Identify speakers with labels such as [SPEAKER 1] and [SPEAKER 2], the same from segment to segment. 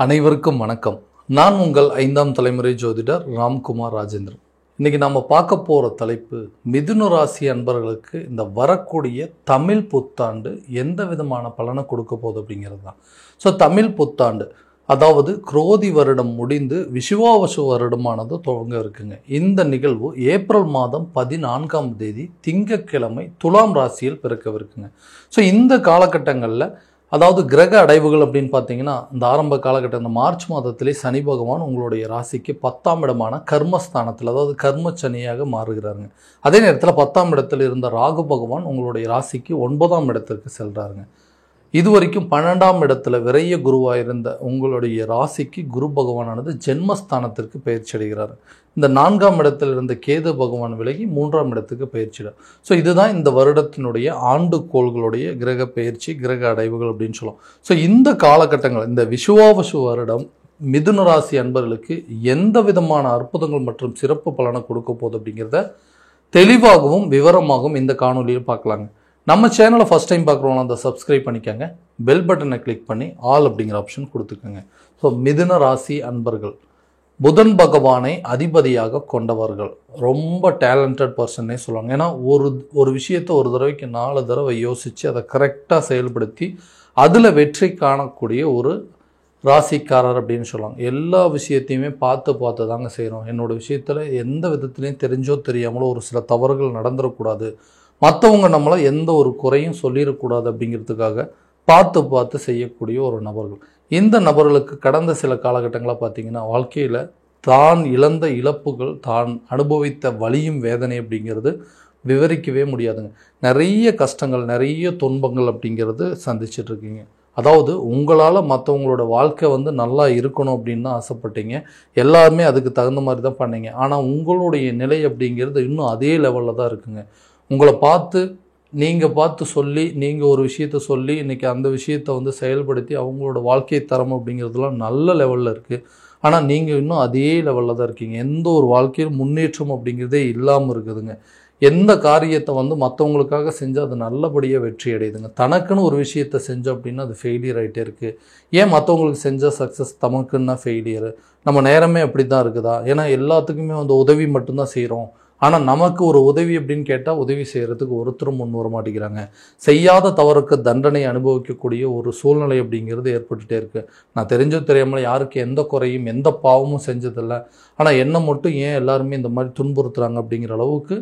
[SPEAKER 1] அனைவருக்கும் வணக்கம். நான் உங்கள் 5ஆம் தலைமுறை ஜோதிடர் ராம்குமார் ராஜேந்திரன். இன்னைக்கு நம்ம பார்க்க போகிற தலைப்பு, மிதுன ராசி அன்பர்களுக்கு இந்த வரக்கூடிய தமிழ் புத்தாண்டு எந்த விதமான பலனை கொடுக்க போகுது அப்படிங்கிறது தான். ஸோ தமிழ் புத்தாண்டு அதாவது குரோதி வருடம் முடிந்து விஷுவாவசு வருடமானது துவங்க இருக்குங்க. இந்த நிகழ்வு ஏப்ரல் மாதம் 14ஆம் தேதி திங்கட்கிழமை துலாம் ராசியில் பிறக்கவிருக்குங்க. ஸோ இந்த காலகட்டங்களில் அதாவது கிரக அடைவுகள் அப்படின்னு பார்த்தீங்கன்னா, இந்த ஆரம்ப காலகட்டம் இந்த மார்ச் மாதத்திலே சனி பகவான் உங்களுடைய ராசிக்கு 10ஆம் இடமான கர்மஸ்தானத்தில், அதாவது கர்ம சனியாக மாறுகிறாருங்க. அதே நேரத்தில் 10ஆம் இடத்தில் இருந்த ராகு பகவான் உங்களுடைய ராசிக்கு 9ஆம் இடத்திற்கு செல்கிறாருங்க. இதுவரைக்கும் 12ஆம் இடத்துல விரைய குருவாக இருந்த உங்களுடைய ராசிக்கு குரு பகவானானது ஜென்மஸ்தானத்திற்கு பயிற்சி அடைகிறார். இந்த 4ஆம் இடத்தில் இருந்த கேது பகவான் விலகி 3ஆம் இடத்துக்கு பயிற்சிடார். ஸோ இதுதான் இந்த வருடத்தினுடைய ஆண்டு கோள்களுடைய கிரக பயிற்சி, கிரக அடைவுகள் அப்படின்னு சொல்லலாம். ஸோ இந்த காலகட்டங்கள், இந்த விஷுவாவசு வருடம் மிதுன ராசி அன்பர்களுக்கு எந்த விதமான அற்புதங்கள் மற்றும் சிறப்பு பலனை கொடுக்க போகுது அப்படிங்கிறத தெளிவாகவும் விவரமாகவும் இந்த காணொலியில் பார்க்கலாங்க. நம்ம சேனலை ஃபஸ்ட் டைம் பார்க்குறவங்க அந்த சப்ஸ்கிரைப் பண்ணிக்கோங்க, பெல் பட்டனை கிளிக் பண்ணி ஆல் அப்படிங்கிற ஆப்ஷன் கொடுத்துக்கோங்க. ஸோ மிதுன ராசி அன்பர்கள் புதன் பகவானை அதிபதியாக கொண்டவர்கள், ரொம்ப டேலண்டட் பர்சன்னே சொல்லுவாங்க. ஏன்னா ஒரு விஷயத்தை ஒரு தடவைக்கு 4 தடவை யோசித்து அதை கரெக்டாக செயல்படுத்தி அதில் வெற்றி காணக்கூடிய ஒரு ராசிக்காரர் அப்படின்னு சொல்லுவாங்க. எல்லா விஷயத்தையுமே பார்த்து தாங்க செய்கிறோம். என்னோடய விஷயத்தில் எந்த விதத்துலையும் தெரிஞ்சோ தெரியாமலோ ஒரு சில தவறுகள் நடந்துடக்கூடாது, மற்றவங்க நம்மளை எந்த ஒரு குறையும் சொல்லிடக்கூடாது அப்படிங்கிறதுக்காக பார்த்து செய்யக்கூடிய ஒரு நபர்கள். இந்த நபர்களுக்கு கடந்த சில காலகட்டங்களாக பார்த்திங்கன்னா, வாழ்க்கையில் தான் இழந்த இழப்புகள், தான் அனுபவித்த வலியும் வேதனை அப்படிங்கிறது விவரிக்கவே முடியாதுங்க. நிறைய கஷ்டங்கள், நிறைய துன்பங்கள் அப்படிங்கிறது சந்திச்சிட்ருக்கீங்க. அதாவது உங்களால் மற்றவங்களோட வாழ்க்கை நல்லா இருக்கணும் அப்படின்னு தான் ஆசைப்பட்டீங்க. எல்லாருமே அதுக்கு தகுந்த மாதிரி தான் பண்ணீங்க. ஆனால் உங்களுடைய நிலை அப்படிங்கிறது இன்னும் அதே லெவலில் தான் இருக்குங்க. உங்களை பார்த்து சொல்லி, நீங்கள் ஒரு விஷயத்த சொல்லி இன்றைக்கி அந்த விஷயத்தை செயல்படுத்தி அவங்களோட வாழ்க்கை தரம் அப்படிங்கிறதுலாம் நல்ல லெவலில் இருக்குது. ஆனால் நீங்கள் இன்னும் அதே லெவலில் தான் இருக்கீங்க. எந்த ஒரு வாழ்க்கையில் முன்னேற்றம் அப்படிங்கிறதே இல்லாமல் இருக்குதுங்க. எந்த காரியத்தை மற்றவங்களுக்காக செஞ்சால் அது நல்லபடியாக வெற்றி அடையுதுங்க. தனக்குன்னு ஒரு விஷயத்தை செஞ்சோம் அப்படின்னா அது ஃபெயிலியர் ஆகிட்டே இருக்குது. ஏன் மற்றவங்களுக்கு செஞ்சால் சக்ஸஸ், தமக்குன்னா ஃபெயிலியரு? நம்ம நேரமே அப்படி தான் இருக்குதா? ஏன்னா எல்லாத்துக்குமே உதவி மட்டும்தான் செய்கிறோம். ஆனால் நமக்கு ஒரு உதவி அப்படின்னு கேட்டால் உதவி செய்கிறதுக்கு ஒருத்தரும் முன் வர மாட்டேங்கிறாங்க. செய்யாத தவறுக்கு தண்டனை அனுபவிக்கக்கூடிய ஒரு சூழ்நிலை அப்படிங்கிறது ஏற்பட்டுகிட்டே இருக்குது. நான் தெரிஞ்சோ தெரியாமல் யாருக்கு எந்த குறையும் எந்த பாவமும் செஞ்சதில்லை, ஆனால் என்னை மட்டும் ஏன் எல்லாருமே இந்த மாதிரி துன்புறுத்துறாங்க அப்படிங்கிற அளவுக்கு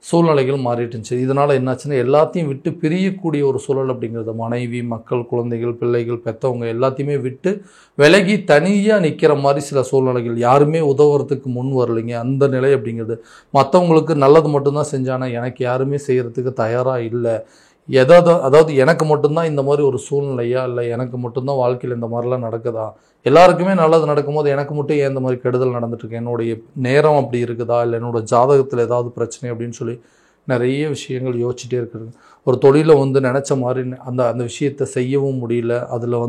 [SPEAKER 1] சூழ்நிலைகள் மாறிட்டுருந்துச்சு. இதனால் என்னாச்சுன்னா, எல்லாத்தையும் விட்டு பிரியக்கூடிய ஒரு சூழல் அப்படிங்கிறது, மனைவி, மக்கள், குழந்தைகள், பிள்ளைகள், பெற்றவங்க எல்லாத்தையுமே விட்டு விலகி தனியாக நிற்கிற மாதிரி சில சூழ்நிலைகள். யாருமே உதவுறதுக்கு முன் வரலைங்க. அந்த நிலை அப்படிங்கிறது, மற்றவங்களுக்கு நல்லது மட்டும்தான் செஞ்சானா எனக்கு யாருமே செய்கிறதுக்கு தயாராக இல்லை. அதாவது எனக்கு மட்டும்தான் இந்த மாதிரி ஒரு சூழ்நிலையா, இல்லை எனக்கு மட்டும்தான் வாழ்க்கையில் இந்த மாதிரிலாம் நடக்குதா, எல்லாருக்குமே நல்லது நடக்கும்போது எனக்கு மட்டும் ஏன் இந்த மாதிரி கெடுதல் நடந்துட்டுருக்கு, என்னுடைய நேரம் அப்படி இருக்குதா, இல்லை என்னோடய ஜாதகத்தில் ஏதாவது பிரச்சனை அப்படின்னு சொல்லி நிறைய விஷயங்கள் யோசிச்சுட்டே இருக்கிறது. ஒரு தொழிலை நினச்ச மாதிரி அந்த விஷயத்தை செய்யவும் முடியல, அதில்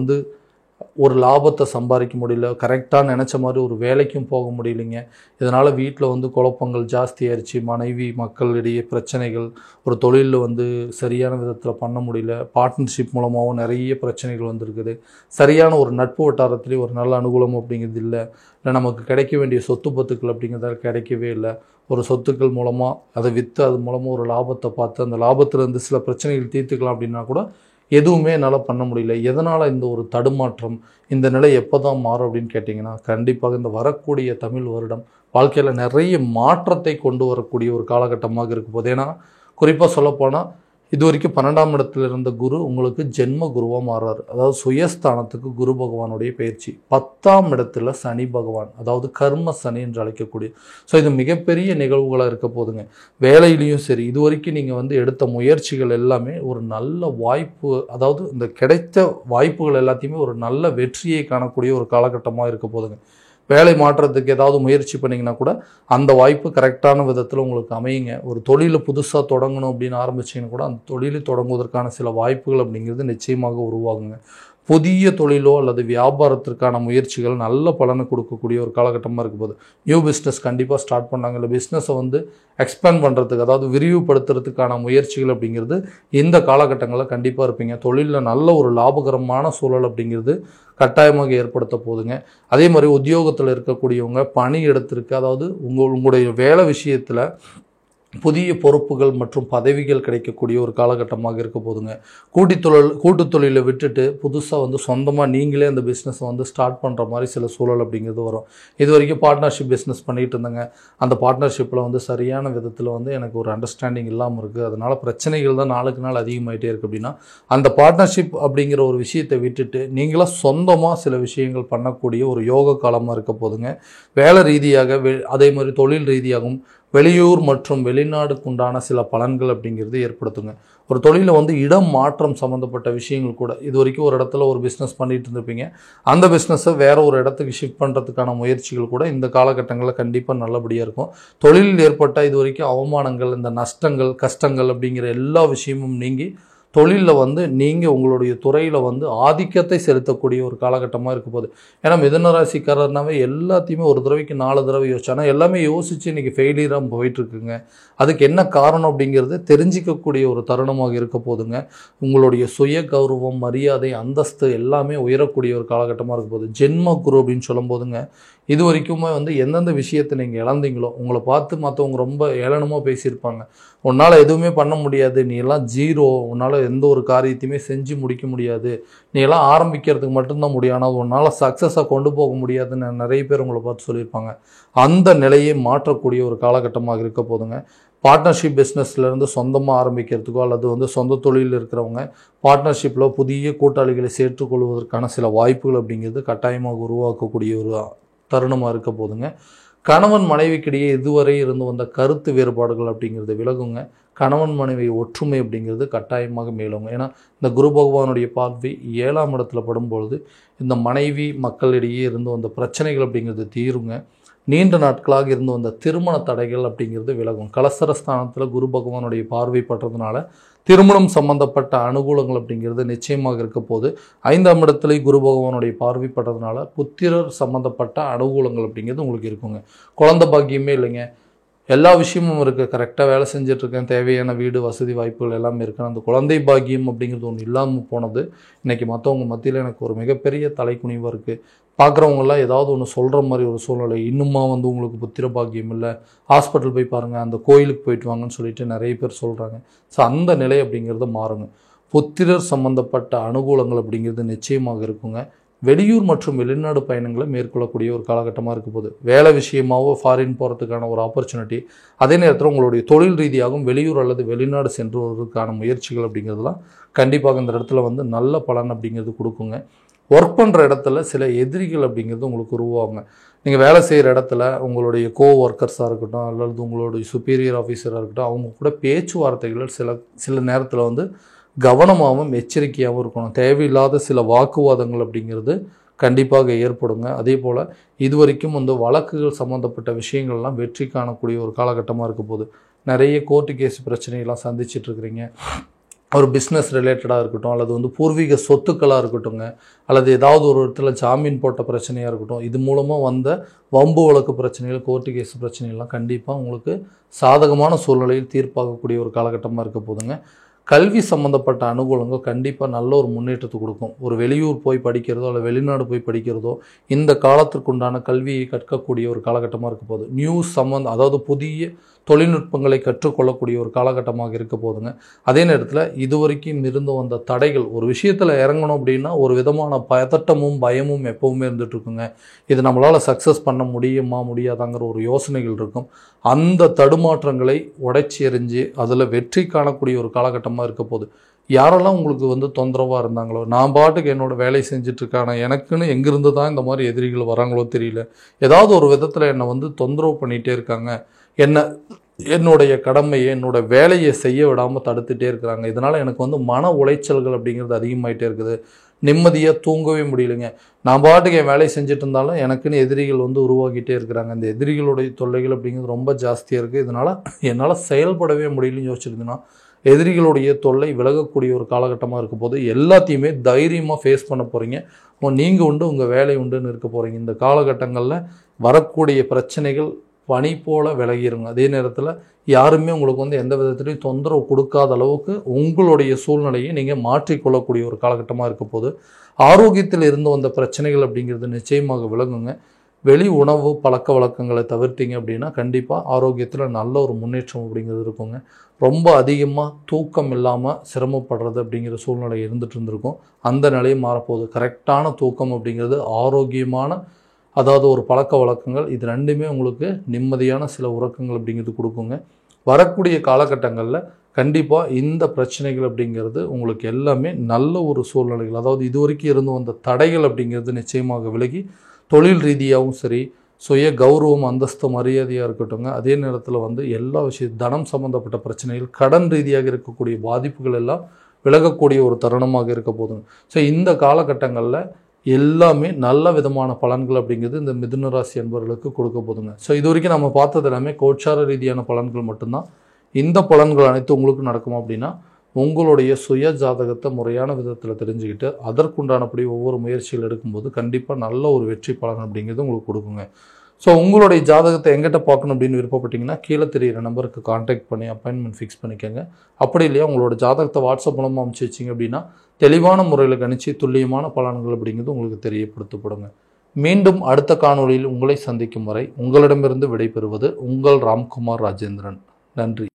[SPEAKER 1] ஒரு லாபத்தை சம்பாதிக்க முடியல, கரெக்டாக நினச்ச மாதிரி ஒரு வேலைக்கும் போக முடியலைங்க. இதனால் வீட்டில் குழப்பங்கள் ஜாஸ்தியாகிடுச்சு, மனைவி மக்களிடையே பிரச்சனைகள், ஒரு தொழிலில் சரியான விதத்தில் பண்ண முடியல, பார்ட்னர்ஷிப் மூலமாகவும் நிறைய பிரச்சனைகள் வந்திருக்குது. சரியான ஒரு நட்பு வட்டாரத்துலேயும் ஒரு நல்ல அனுகூலம் அப்படிங்கிறது இல்லை நமக்கு கிடைக்க வேண்டிய சொத்து பத்துக்கள் அப்படிங்கிறதால கிடைக்கவே இல்லை. ஒரு சொத்துக்கள் மூலமாக அதை விற்று அது மூலமாக ஒரு லாபத்தை பார்த்து அந்த லாபத்திலேருந்து சில பிரச்சனைகள் தீர்த்துக்கலாம் அப்படின்னா கூட எதுவுமே என்னால் பண்ண முடியல. எதனால் இந்த ஒரு தடுமாற்றம், இந்த நிலை எப்போ தான் மாறும் அப்படின்னு கேட்டிங்கன்னா, கண்டிப்பாக இந்த வரக்கூடிய தமிழ் வருடம் வாழ்க்கையில் நிறைய மாற்றத்தை கொண்டு வரக்கூடிய ஒரு காலகட்டமாக இருக்க போகுது. ஏன்னா குறிப்பாக சொல்லப்போனால் இது வரைக்கும் 12ஆம் இடத்துல இருந்த குரு உங்களுக்கு ஜென்ம குருவாக மாறுறார். அதாவது சுயஸ்தானத்துக்கு குரு பகவானுடைய பயிற்சி. 10ஆம் இடத்துல சனி பகவான், அதாவது கர்ம சனி என்று அழைக்கக்கூடிய. ஸோ இது மிகப்பெரிய நிகழ்வுகளாக இருக்க போதுங்க. வேலையிலையும் சரி, இது வரைக்கும் நீங்கள் எடுத்த முயற்சிகள் எல்லாமே ஒரு நல்ல வாய்ப்பு, அதாவது இந்த கிடைத்த வாய்ப்புகள் எல்லாத்தையுமே ஒரு நல்ல வெற்றியை காணக்கூடிய ஒரு காலகட்டமாக இருக்க போதுங்க. வேலை மாற்றத்துக்கு ஏதாவது முயற்சி பண்ணிங்கன்னா கூட அந்த வாய்ப்பு கரெக்டான விதத்தில் உங்களுக்கு அமையுங்க. ஒரு தொழிலை புதுசாக தொடங்கணும் அப்படின்னு ஆரம்பிச்சிங்கன்னா கூட அந்த தொழிலை தொடங்குவதற்கான சில வாய்ப்புகள் அப்படிங்கிறது நிச்சயமாக உருவாகுங்க. புதிய தொழிலோ அல்லது வியாபாரத்திற்கான முயற்சிகள் நல்ல பலனை கொடுக்கக்கூடிய ஒரு காலகட்டமாக இருக்க போது. நியூ பிஸ்னஸ் கண்டிப்பாக ஸ்டார்ட் பண்ணாங்க, இல்லை பிஸ்னஸை வந்து எக்ஸ்பேண்ட் பண்ணுறதுக்கு, அதாவது விரிவுபடுத்துறதுக்கான முயற்சிகள் அப்படிங்கிறது இந்த காலகட்டங்களில் கண்டிப்பாக இருப்பீங்க. தொழிலில் நல்ல ஒரு லாபகரமான சூழல் அப்படிங்கிறது கட்டாயமாக ஏற்படுத்த போதுங்க. அதே மாதிரி உத்தியோகத்தில் இருக்கக்கூடியவங்க பணி இடத்திற்கு, அதாவது உங்களுடைய வேலை விஷயத்தில் புதிய பொறுப்புகள் மற்றும் பதவிகள் கிடைக்கக்கூடிய ஒரு காலகட்டமாக இருக்க போதுங்க. கூட்டு தொழிலை விட்டுட்டு புதுசாக வந்து சொந்தமாக நீங்களே அந்த பிஸ்னஸை வந்து ஸ்டார்ட் பண்ணுற மாதிரி சில சூழல் அப்படிங்கிறது வரும். இது வரைக்கும் பார்ட்னர்ஷிப் பிஸ்னஸ் பண்ணிகிட்டு இருந்தேங்க, அந்த பார்ட்னர்ஷிப்பில் வந்து சரியான விதத்தில் வந்து எனக்கு ஒரு அண்டர்ஸ்டாண்டிங் இல்லாமல் இருக்குது, அதனால் பிரச்சனைகள் தான் நாளுக்கு நாள் அதிகமாகிட்டே இருக்குது அப்படின்னா, அந்த பார்ட்னர்ஷிப் அப்படிங்கிற ஒரு விஷயத்தை விட்டுட்டு நீங்களாக சொந்தமாக சில விஷயங்கள் பண்ணக்கூடிய ஒரு யோக காலமாக இருக்க போதுங்க. வேலை ரீதியாக அதே மாதிரி தொழில் ரீதியாகவும் வெளியூர் மற்றும் வெளிநாடுக்கு உண்டான சில பலன்கள் அப்படிங்கிறது ஏற்படுத்துங்க. ஒரு தொழிலில் வந்து இடம் மாற்றம் சம்மந்தப்பட்ட விஷயங்கள் கூட, இது வரைக்கும் ஒரு இடத்துல ஒரு பிஸ்னஸ் பண்ணிட்டு இருந்திருப்பீங்க, அந்த பிஸ்னஸை வேற ஒரு இடத்துக்கு ஷிஃப்ட் பண்ணுறதுக்கான முயற்சிகள் கூட இந்த காலகட்டங்களில் கண்டிப்பாக நல்லபடியாக இருக்கும். தொழிலில் ஏற்பட்ட இது வரைக்கும் அவமானங்கள், இந்த நஷ்டங்கள், கஷ்டங்கள் அப்படிங்கிற எல்லா விஷயமும் நீங்கி தொழிலில் வந்து நீங்கள் உங்களுடைய துறையில் வந்து ஆதிக்கத்தை செலுத்தக்கூடிய ஒரு காலகட்டமாக இருக்க போகுது. ஏன்னா மிதுன ராசிக்காரர்னாவே எல்லாத்தையுமே ஒரு தடவைக்கு 4 தடவை யோசிச்சானா எல்லாமே யோசித்து இன்றைக்கி ஃபெயிலியராக போயிட்டுருக்குங்க. அதுக்கு என்ன காரணம் அப்படிங்கிறது தெரிஞ்சிக்கக்கூடிய ஒரு தருணமாக இருக்க போதுங்க. உங்களுடைய சுய கௌரவம், மரியாதை, அந்தஸ்து எல்லாமே உயரக்கூடிய ஒரு காலகட்டமாக இருக்க போகுது. ஜென்ம குரு அப்படின்னு சொல்லும் போதுங்க, இது வரைக்குமே வந்து எந்தெந்த விஷயத்தை நீங்கள் இழந்தீங்களோ, உங்களை பார்த்து மற்றவங்க ரொம்ப ஏளனமாக பேசியிருப்பாங்க, உன்னால் எதுவுமே பண்ண முடியாது, நீ எல்லாம் ஜீரோ, உன்னால் எந்த ஒரு காரியத்தையுமே செஞ்சு முடிக்க முடியாது, நீ எல்லாம் ஆரம்பிக்கிறதுக்கு மட்டும்தான் முடியும், ஆனால் உன்னால் சக்ஸஸாக கொண்டு போக முடியாதுன்னு நிறைய பேர் உங்களை பார்த்து சொல்லியிருப்பாங்க. அந்த நிலையை மாற்றக்கூடிய ஒரு காலகட்டமாக இருக்க போதுங்க. பார்ட்னர்ஷிப் பிஸ்னஸ்லேருந்து சொந்தமாக ஆரம்பிக்கிறதுக்கோ அல்லது வந்து சொந்த தொழிலில் இருக்கிறவங்க பார்ட்னர்ஷிப்பில் புதிய கூட்டாளிகளை சேர்த்துக்கொள்வதற்கான சில வாய்ப்புகள் அப்படிங்கிறது கட்டாயமாக உருவாக்கக்கூடிய ஒரு தருணமாக இருக்க போதுங்க. கணவன் மனைவிக்கிடையே இதுவரை இருந்து வந்த கருத்து வேறுபாடுகள் அப்படிங்கிறது விலகுங்க. கணவன் மனைவி ஒற்றுமை அப்படிங்கிறது கட்டாயமாக மேலுங்க. ஏன்னா இந்த குரு பகவானுடைய பார்வை 7ஆம் இடத்துல படும்பொழுது இந்த மனைவி மக்களிடையே இருந்து வந்த பிரச்சனைகள் அப்படிங்கிறது தீருங்க. நீண்ட நாட்களாக இருந்து வந்த திருமண தடைகள் அப்படிங்கிறது விலகும். கலசரஸ்தானத்தில் குரு பகவானுடைய பார்வை படுறதுனால திருமணம் சம்பந்தப்பட்ட அனுகூலங்கள் அப்படிங்கிறது நிச்சயமாக இருக்க போது. 5ஆம் இடத்துல குரு பகவானுடைய பார்வை படுறதுனால புத்திரர் சம்பந்தப்பட்ட அனுகூலங்கள் அப்படிங்கிறது உங்களுக்கு இருக்குங்க. குழந்தை பாக்கியமே இல்லைங்க, எல்லா விஷயமும் இருக்குது, கரெக்டாக வேலை செஞ்சிட்ருக்கேன், தேவையான வீடு வசதி வாய்ப்புகள் எல்லாமே இருக்குது. அந்த குழந்தை பாக்கியம் அப்படிங்கிறது ஒன்று இல்லாமல் போனது இன்றைக்கி மற்றவங்க மத்தியில் எனக்கு ஒரு மிகப்பெரிய தலைக்குனிவாக இருக்குது. பார்க்குறவங்களாம் ஏதாவது ஒன்று சொல்கிற மாதிரி ஒரு சூழ்நிலை, இன்னுமா வந்து உங்களுக்கு புத்திர பாக்கியம் இல்லை, ஹாஸ்பிட்டல் போய் பாருங்கள், அந்த கோயிலுக்கு போயிட்டு வாங்கன்னு சொல்லிட்டு நிறைய பேர் சொல்கிறாங்க. ஸோ அந்த நிலை அப்படிங்கிறது மாறுங்க. புத்திரர் சம்பந்தப்பட்ட அனுகூலங்கள் அப்படிங்கிறது நிச்சயமாக இருக்குங்க. வெளியூர் மற்றும் வெளிநாடு பயணங்களை மேற்கொள்ளக்கூடிய ஒரு காலகட்டமாக இருக்க போது. வேலை விஷயமாவோ ஃபாரின் போகிறதுக்கான ஒரு ஆப்பர்ச்சுனிட்டி, அதே நேரத்தில் உங்களுடைய தொழில் ரீதியாகவும் வெளியூர் அல்லது வெளிநாடு சென்று வருவதற்கான முயற்சிகள் அப்படிங்கிறதுலாம் கண்டிப்பாக இந்த இடத்துல வந்து நல்ல பலன் அப்படிங்கிறது கொடுக்குங்க. ஒர்க் பண்ணுற இடத்துல சில எதிரிகள் அப்படிங்கிறது உங்களுக்கு உருவாகுங்க. நீங்கள் வேலை செய்கிற இடத்துல உங்களுடைய ஒர்க்கர்ஸாக இருக்கட்டும் அல்லது உங்களுடைய சுப்பீரியர் ஆஃபீஸராக இருக்கட்டும், அவங்க கூட பேச்சுவார்த்தைகள் சில நேரத்தில் வந்து கவனமாகவும் எச்சரிக்கையாகவும் இருக்கணும். தேவையில்லாத சில வாக்குவாதங்கள் அப்படிங்கிறது கண்டிப்பாக ஏற்படுங்க. அதே போல் இது வரைக்கும் வந்து வழக்குகள் சம்மந்தப்பட்ட விஷயங்கள்லாம் வெற்றி காணக்கூடிய ஒரு காலகட்டமாக இருக்க போது. நிறைய கோர்ட்டு கேஸ் பிரச்சனைகள்லாம் சந்திச்சிட்ருக்கிறீங்க. ஒரு பிஸ்னஸ் ரிலேட்டடாக இருக்கட்டும் அல்லது வந்து பூர்வீக சொத்துக்களாக இருக்கட்டும்ங்க, அல்லது ஏதாவது ஒரு இடத்துல ஜாமீன் போட்ட பிரச்சனையாக இருக்கட்டும், இது மூலமாக வந்த வம்பு வழக்கு பிரச்சனைகள், கோர்ட்டு கேஸ் பிரச்சனைகள்லாம் கண்டிப்பாக உங்களுக்கு சாதகமான சூழ்நிலையில் தீர்ப்பாகக்கூடிய ஒரு காலகட்டமாக இருக்க போதுங்க. கல்வி சம்மந்தப்பட்ட அனுகூலங்கள் கண்டிப்பாக நல்ல ஒரு முன்னேற்றத்தை கொடுக்கும். ஒரு வெளியூர் போய் படிக்கிறதோ அல்லது வெளிநாடு போய் படிக்கிறதோ இந்த காலத்திற்குண்டான கல்வியை கற்கக்கூடிய ஒரு காலகட்டமாக இருக்க போகுது. அதாவது புதிய தொழில்நுட்பங்களை கற்றுக்கொள்ளக்கூடிய ஒரு காலகட்டமாக இருக்க போதுங்க. அதே நேரத்தில் இதுவரைக்கும் இருந்து வந்த தடைகள், ஒரு விஷயத்தில் இறங்கணும் அப்படின்னா ஒரு விதமான பதட்டமும் பயமும் எப்போவுமே இருந்துகிட்ருக்குங்க. இது நம்மளால் சக்ஸஸ் பண்ண முடியுமா முடியாதாங்கிற ஒரு யோசனைகள் இருக்கும். அந்த தடுமாற்றங்களை உடைச்சி எறிஞ்சு அதில் வெற்றி காணக்கூடிய ஒரு காலகட்டமாக இருக்க போகுது. யாரெல்லாம் உங்களுக்கு வந்து தொந்தரவாக இருந்தாங்களோ, நான் பாட்டுக்கு என்னோடய வேலையை செஞ்சிட்ருக்கான, எனக்குன்னு எங்கேருந்து தான் இந்த மாதிரி எதிரிகள் வராங்களோ தெரியல, ஏதாவது ஒரு விதத்தில் என்னை வந்து தொந்தரவு பண்ணிகிட்டே இருக்காங்க, என்னுடைய கடமையை என்னோடய வேலையை செய்ய விடாமல் தடுத்துகிட்டே இருக்கிறாங்க, இதனால் எனக்கு வந்து மன உளைச்சல்கள் அப்படிங்கிறது அதிகமாகிட்டே இருக்குது, நிம்மதியாக தூங்கவே முடியலைங்க, நான் பாட்டுக்கு என் வேலையை செஞ்சுட்டு இருந்தாலும் எனக்குன்னு எதிரிகள் வந்து உருவாக்கிட்டே இருக்கிறாங்க, இந்த எதிரிகளுடைய தொல்லைகள் அப்படிங்கிறது ரொம்ப ஜாஸ்தியாக இருக்குது, இதனால் என்னால் செயல்படவே முடியலன்னு யோசிச்சிருந்தேன்னா எதிரிகளுடைய தொல்லை விலகக்கூடிய ஒரு காலகட்டமாக இருக்க போது எல்லாத்தையுமே தைரியமாக ஃபேஸ் பண்ண போகிறீங்க. நீங்கள் உண்டு உங்கள் வேலை உண்டுன்னு இருக்க போகிறீங்க. இந்த காலகட்டங்களில் வரக்கூடிய பிரச்சனைகள் பனி போல் விலகிருங்க. அதே நேரத்தில் யாருமே உங்களுக்கு வந்து எந்த விதத்துலையும் தொந்தரவு கொடுக்காத அளவுக்கு உங்களுடைய சூழ்நிலையை நீங்கள் மாற்றிக்கொள்ளக்கூடிய ஒரு காலகட்டமாக இருக்க போது ஆரோக்கியத்தில் இருந்து வந்த பிரச்சனைகள் அப்படிங்கிறது நிச்சயமாக விலகுங்க. வெளி உணவு பழக்க வழக்கங்களை தவிர்த்தீங்க அப்படின்னா கண்டிப்பாக ஆரோக்கியத்தில் நல்ல ஒரு முன்னேற்றம் அப்படிங்கிறது இருக்குங்க. ரொம்ப அதிகமாக தூக்கம் இல்லாமல் சிரமப்படுறது அப்படிங்கிற சூழ்நிலை இருந்துகிட்டு இருந்திருக்கும். அந்த நிலையை மாறப்போகுது. கரெக்டான தூக்கம் அப்படிங்கிறது ஆரோக்கியமான அதாவது ஒரு பழக்க வழக்கங்கள் இது ரெண்டுமே உங்களுக்கு நிம்மதியான சில உறக்கங்கள் அப்படிங்கிறது கொடுக்குங்க. வரக்கூடிய காலகட்டங்களில் கண்டிப்பாக இந்த பிரச்சனைகள் அப்படிங்கிறது உங்களுக்கு எல்லாமே நல்ல ஒரு சூழ்நிலைகள், அதாவது இது வரைக்கும் இருந்து வந்த தடைகள் அப்படிங்கிறது நிச்சயமாக விலகி தொழில் ரீதியாகவும் சரி, சுய கௌரவம் அந்தஸ்து மரியாதையாக இருக்கட்டுங்க. அதே நேரத்தில் வந்து எல்லா தனம் சம்மந்தப்பட்ட பிரச்சனைகள், கடன் ரீதியாக இருக்கக்கூடிய பாதிப்புகள் எல்லாம் விலகக்கூடிய ஒரு தருணமாக இருக்க போதுங்க. ஸோ இந்த காலகட்டங்களில் எல்லாமே நல்ல விதமான பலன்கள் அப்படிங்கிறது இந்த மிதுன ராசி அன்பர்களுக்கு கொடுக்க போதுங்க. ஸோ இது வரைக்கும் நம்ம பார்த்தது எல்லாமே கோச்சார ரீதியான பலன்கள் மட்டும்தான். இந்த பலன்கள் அனைத்து உங்களுக்கு நடக்குமா அப்படின்னா உங்களுடைய சுய ஜாதகத்தை முறையான விதத்தில் தெரிஞ்சுக்கிட்டு அதற்குண்டானபடி ஒவ்வொரு முயற்சிகள் எடுக்கும்போது கண்டிப்பாக நல்ல ஒரு வெற்றி பலன் அப்படிங்கிறது உங்களுக்கு கொடுக்குங்க. ஸோ உங்களுடைய ஜாதகத்தை எங்கிட்ட பார்க்கணும் அப்படின்னு விருப்பப்பட்டீங்கன்னா கீழே தெரியிற நம்பருக்கு கான்டாக்ட் பண்ணி அப்பாயின்மெண்ட் ஃபிக்ஸ் பண்ணிக்கோங்க. அப்படி இல்லையா உங்களோட ஜாதகத்தை வாட்ஸ்அப் மூலமாக அனுப்பிச்சி வச்சிங்க அப்படின்னா தெளிவான முறையில் கணிச்சு துல்லியமான பலன்கள் அப்படிங்கிறது உங்களுக்கு தெரியப்படுத்தப்படுங்க. மீண்டும் அடுத்த காணொளியில் உங்களை சந்திக்கும் வரை உங்களிடமிருந்து விடைபெறுவது உங்கள் ராம்குமார் ராஜேந்திரன். நன்றி.